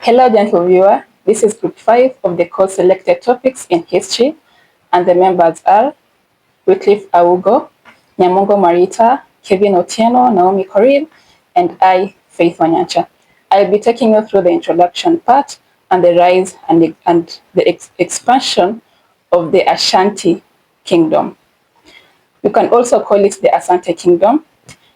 Hello, gentle viewer. This is Group 5 of the course Selected Topics in History, and the members are Wycliffe Awugo, Nyamungo Marita, Kevin Otieno, Naomi Korir, and I, Faith Wanyancha. I'll be taking you through the introduction part and the rise and the expansion of the Ashanti Kingdom. You can also call it the Asante Kingdom.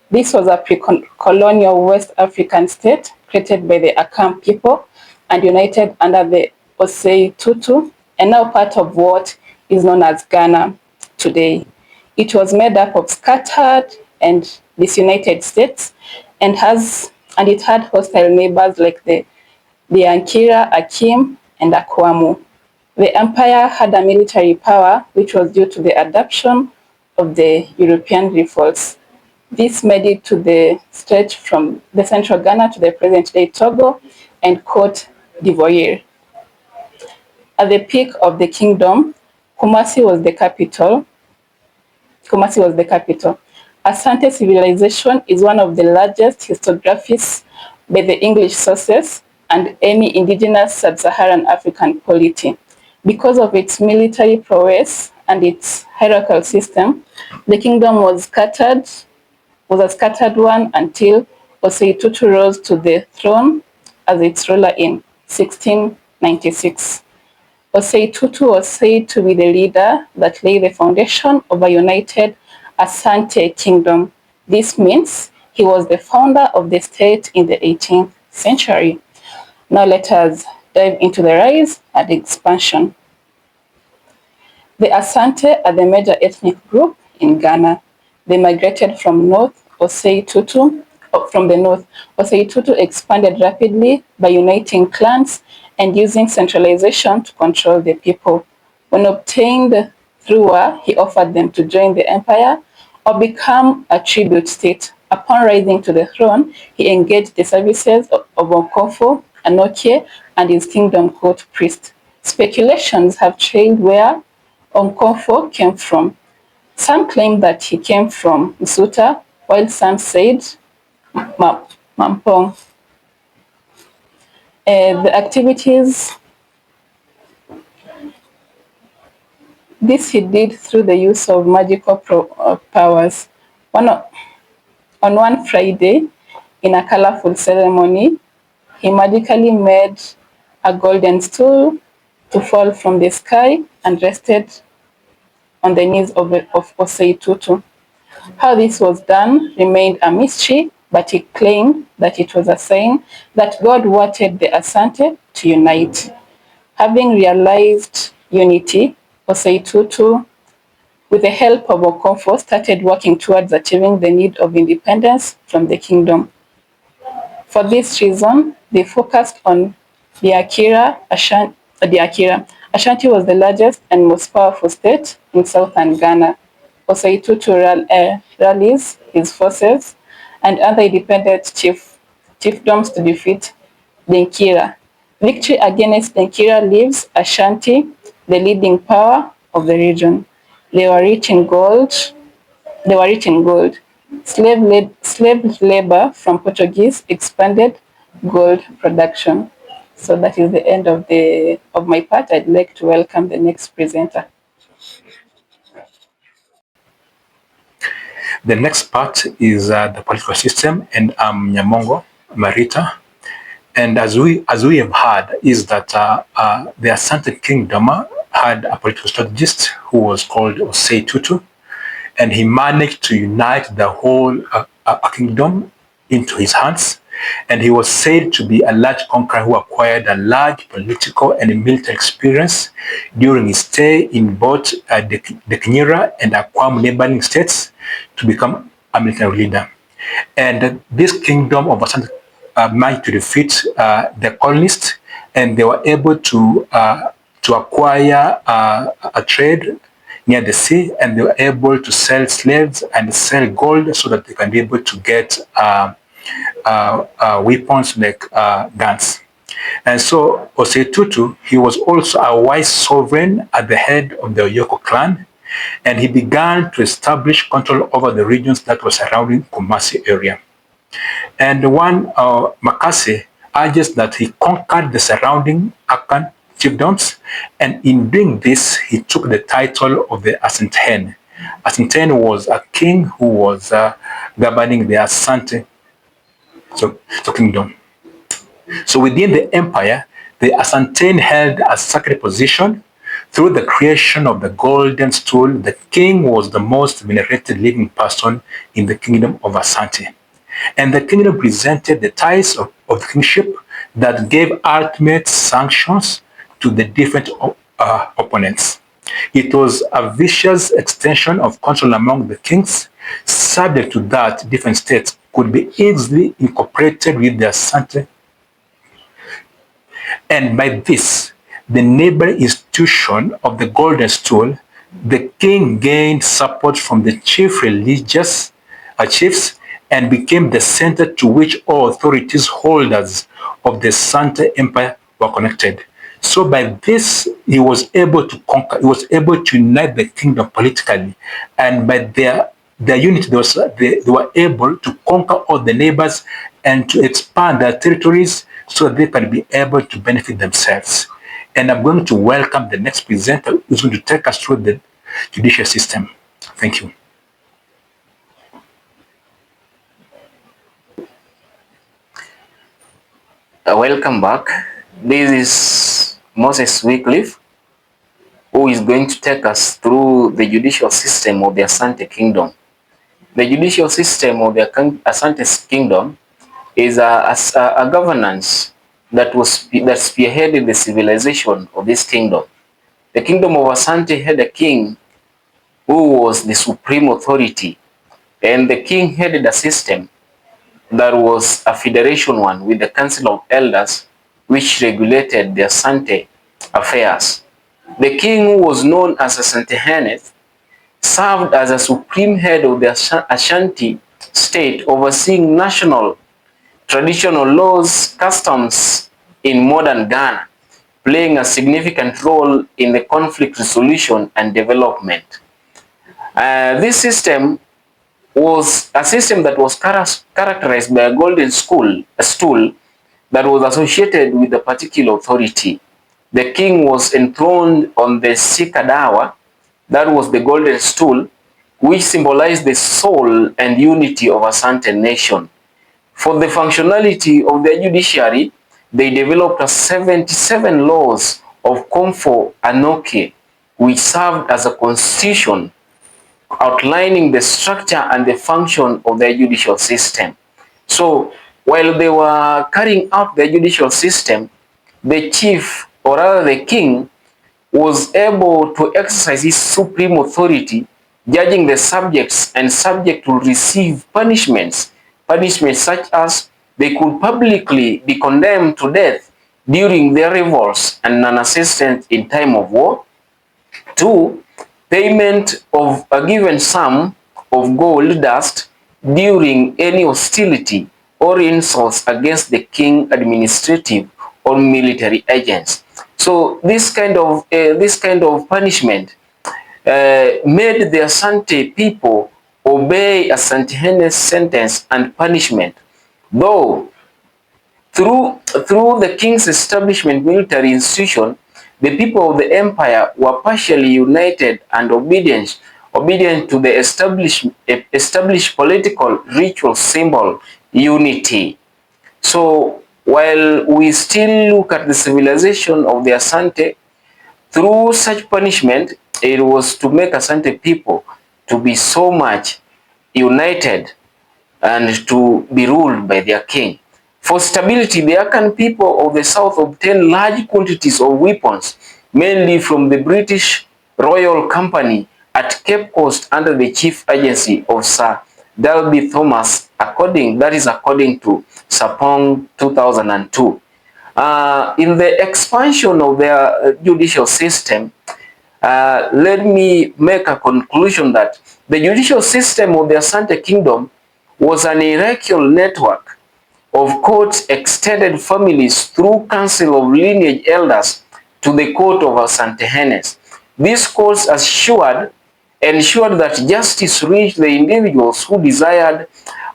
This was a pre-colonial West African state created by the Akam people and united under the Osei Tutu, and now part of what is known as Ghana today. It was made up of scattered and disunited states, and it had hostile neighbors like the Ankira, Akim, and Akwamu. The empire had a military power which was due to the adoption of the European revolts. This made it to the stretch from the central Ghana to the present-day Togo and Cote d'Ivoire. At the peak of the kingdom, Kumasi was the capital. Asante civilization is one of the largest historiographies by the English sources and any indigenous sub-Saharan African polity. Because of its military prowess and its hierarchical system, the kingdom was a scattered one until Osei Tutu rose to the throne as its ruler in 1696. Osei Tutu was said to be the leader that laid the foundation of a united Asante Kingdom. This means he was the founder of the state in the 18th century. Now let us dive into the rise and the The Asante are the major ethnic group in Ghana. They migrated from Osei Tutu expanded rapidly by uniting clans and using centralization to control the people. When obtained through war, he offered them to join the empire or become a tribute state. Upon rising to the throne, he engaged the services of Onkofo, Anokie, and his kingdom court priest. Speculations have trailed where Onkofo came from. Some claim that he came from Nsuta, while some said Mampong. The activities, this he did through the use of magical powers. On one Friday, in a colorful ceremony, he magically made a golden stool to fall from the sky and rested on the knees of Osei Tutu. How this was done remained a mystery, but he claimed that it was a sign that God wanted the Asante to unite. Having realized unity, Osei Tutu, with the help of Okonfo, started working towards achieving the need of independence from the kingdom. For this reason, they focused on the Akira. Ashanti was the largest and most powerful state in southern Ghana. Osei Tutu rallies his forces and other independent chiefdoms to defeat the Nkira. Victory against the Nkira leaves Ashanti the leading power of the region. They were rich in gold. Slave labor from Portuguese expanded gold production. So that is the end of my part. I'd like to welcome the next presenter. The next part is the political system, and I'm Nyamungo Marita. And as we have heard, is that the Asante Kingdom had a political strategist who was called Osei Tutu, and he managed to unite the whole kingdom into his hands. And he was said to be a large conqueror who acquired a large political and military experience during his stay in both the Knyira and Akwamu neighboring states to become a military leader. And this kingdom of Asante managed to defeat the colonists, and they were able to acquire a trade near the sea, and they were able to sell slaves and sell gold so that they can be able to get weapons like guns. And so Osei Tutu, he was also a wise sovereign at the head of the Oyoko clan, and he began to establish control over the regions that were surrounding Kumasi area. And one Makase urges that he conquered the surrounding Akan chiefdoms, and in doing this, he took the title of the Asante. Asante was a king who was governing the Asante Kingdom. So within the empire, the Asantene held a sacred position. Through the creation of the golden stool, the king was the most venerated living person in the kingdom of Asante. And the kingdom presented the ties of kingship that gave ultimate sanctions to the different opponents. It was a vicious extension of control among the kings. Subject to that, different states could be easily incorporated with the Asante, and by this, the neighboring institution of the Golden Stool, the king gained support from the chief religious chiefs and became the center to which all authorities holders of the Santa Empire were connected. So by this, he was able to conquer, he was able to unite the kingdom politically, and by their unity, they were able to conquer all the neighbors and to expand their territories so they can be able to benefit themselves. And I'm going to welcome the next presenter who's going to take us through the judicial system. Thank you. Welcome back. This is Moses Wycliffe, who is going to take us through the judicial system of the Asante Kingdom. The judicial system of the Asante Kingdom is a governance that spearheaded the civilization of this kingdom. The kingdom of Asante had a king who was the supreme authority, and the king headed a system that was a federation one with the council of elders which regulated the Asante affairs. The king, who was known as Asante Kingdom, served as a supreme head of the Ashanti state, overseeing national traditional laws, customs in modern Ghana, playing a significant role in the conflict resolution and development. This system was a system that was characterized by a golden stool that was associated with a particular authority. The king was enthroned on the Sikadawa, that was the golden stool, which symbolized the soul and unity of Asante nation. For the functionality of the judiciary, they developed a 77 laws of Komfo Anoke, which served as a constitution outlining the structure and the function of the judicial system. So while they were carrying out the judicial system, the chief, or rather the king, was able to exercise his supreme authority, judging the subjects, and subject to receive punishments such as they could publicly be condemned to death during their revolts and non-assistance in time of war. 2. Payment of a given sum of gold dust during any hostility or insults against the king, administrative or military agents. So this kind of punishment made the Asante people obey Asante Hene's sentence and punishment, though through the king's establishment military institution, the people of the empire were partially united and obedient to the established political ritual symbol unity. So while we still look at the civilization of the Asante, through such punishment, it was to make Asante people to be so much united and to be ruled by their king. For stability, the Akan people of the south obtained large quantities of weapons, mainly from the British Royal Company at Cape Coast under the chief agency of Sir Dalby Thomas, according to Sapong 2002. In the expansion of their judicial system, let me make a conclusion that the judicial system of the Asante Kingdom was an hierarchical network of courts extended families through council of lineage elders to the court of Asante Henes. These courts ensured that justice reached the individuals who desired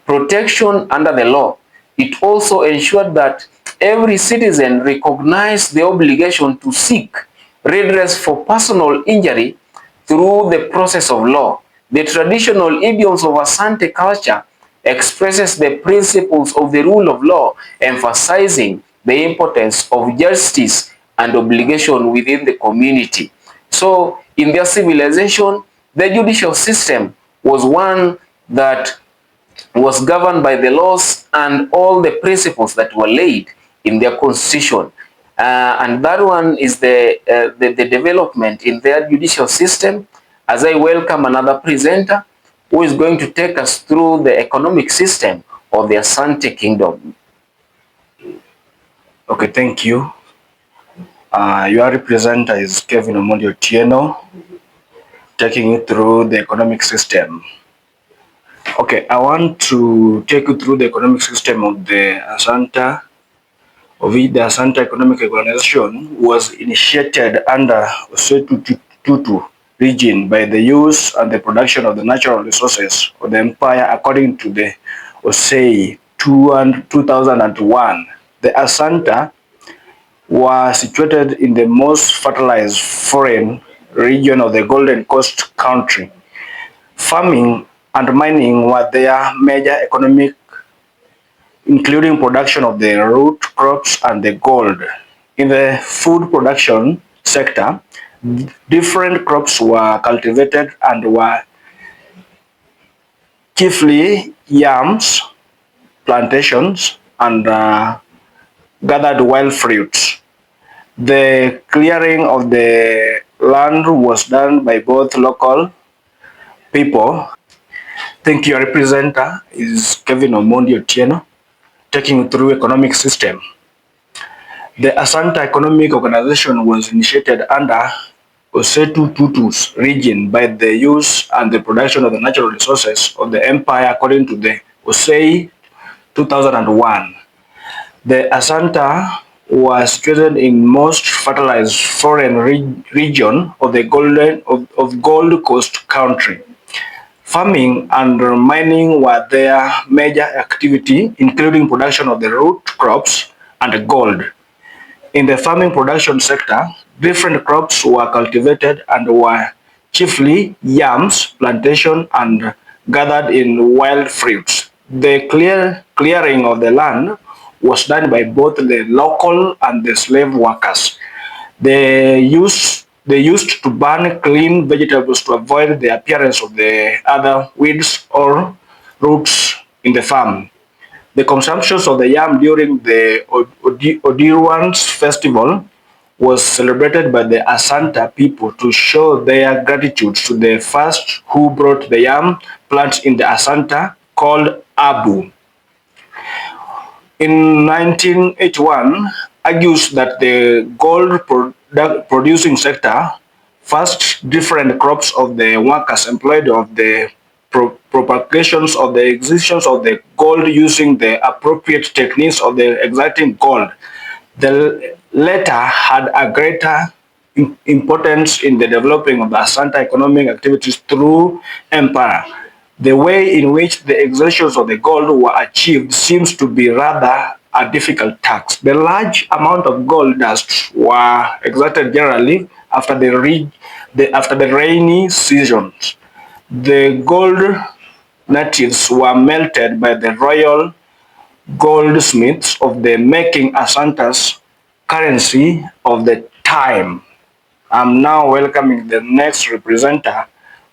protection under the law. It also ensured that every citizen recognized the obligation to seek redress for personal injury through the process of law. The traditional idioms of Asante culture expresses the principles of the rule of law, emphasizing the importance of justice and obligation within the community. So in their civilization, the judicial system was one that was governed by the laws and all the principles that were laid in their constitution. And that one is the development in their judicial system. As I welcome another presenter who is going to take us through the economic system of the Asante Kingdom. Okay, thank you. Your representative is Kevin Omondi Otieno, taking you through the economic system. Okay, I want to take you through the economic system of the Asante. Of it, the Asante Economic Organization was initiated under Osetu Tutu region by the use and the production of the natural resources of the empire according to the Osei 2001. The Asante were situated in the most fertilized foreign region of the Golden Coast country. Farming and mining were their major economic, including production of the root crops and the gold. In the food production sector, different crops were cultivated and were chiefly yams, plantations, and gathered wild fruits. The clearing of the land was done by both local people. Thank you. Your representative is Kevin Omondi Otieno, taking you through economic system. The Asante Economic Organization was initiated under Osetu Tutu's region by the use and the production of the natural resources of the empire according to the Osei 2001. The Asante was situated in most fertilized foreign region of the Gold Coast country. Farming and mining were their major activity, including production of the root crops and gold. In the farming production sector, different crops were cultivated and were chiefly yams, plantation, and gathered in wild fruits. The clearing of the land was done by both the local and the slave workers. They used to burn clean vegetables to avoid the appearance of the other weeds or roots in the farm. The consumption of the yam during the Odiruans festival was celebrated by the Asante people to show their gratitude to the first who brought the yam plant in the Asante called Abu. In 1981, argues that the gold producing sector first different crops of the workers employed of the propagations of the existence of the gold using the appropriate techniques of the extracting gold. The latter had a greater importance in the developing of the Asante economic activities through empire. The way in which the exertions of the gold were achieved seems to be rather a difficult task. The large amount of gold dust were extracted generally after after the rainy seasons. The gold natives were melted by the royal goldsmiths of the making Asante's currency of the time. I'm now welcoming the next representative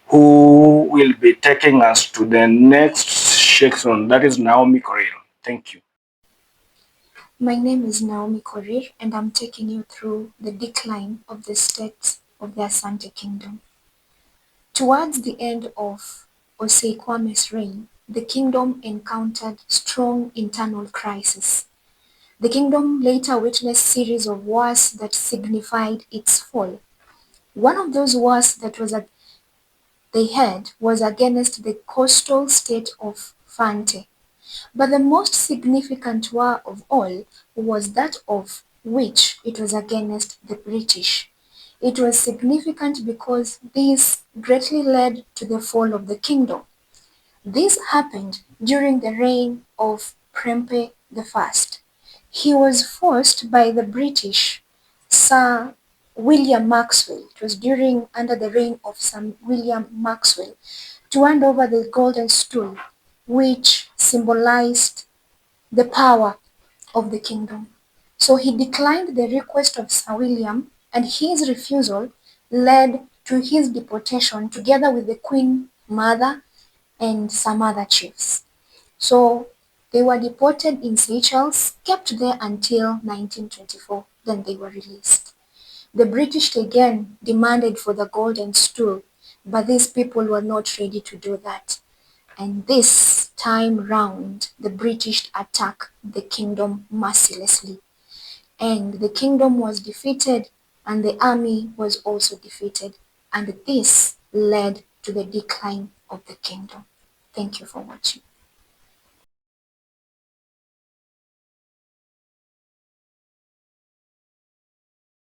who will be taking us to the next section, that is Naomi Korir. Thank you. My name is Naomi Korir and I'm taking you through the decline of the states of the Asante Kingdom. Towards the end of Osei Kwame's reign, the kingdom encountered strong internal crisis. The kingdom later witnessed series of wars that signified its fall. One of those wars that they had was against the coastal state of Fante. But the most significant war of all was that of which it was against the British. It was significant because this greatly led to the fall of the kingdom. This happened during the reign of Prempe I. he was forced by the British Sir William Maxwell. It was under the reign of Sir William Maxwell to hand over the golden stool, which symbolized the power of the kingdom. So he declined the request of Sir William, and his refusal led to his deportation together with the Queen Mother and some other chiefs. So they were deported in Seychelles, kept there until 1924, then they were released. The British again demanded for the golden stool, but these people were not ready to do that. And this time round, the British attacked the kingdom mercilessly. And the kingdom was defeated, and the army was also defeated. And this led to the decline of the kingdom. Thank you for watching.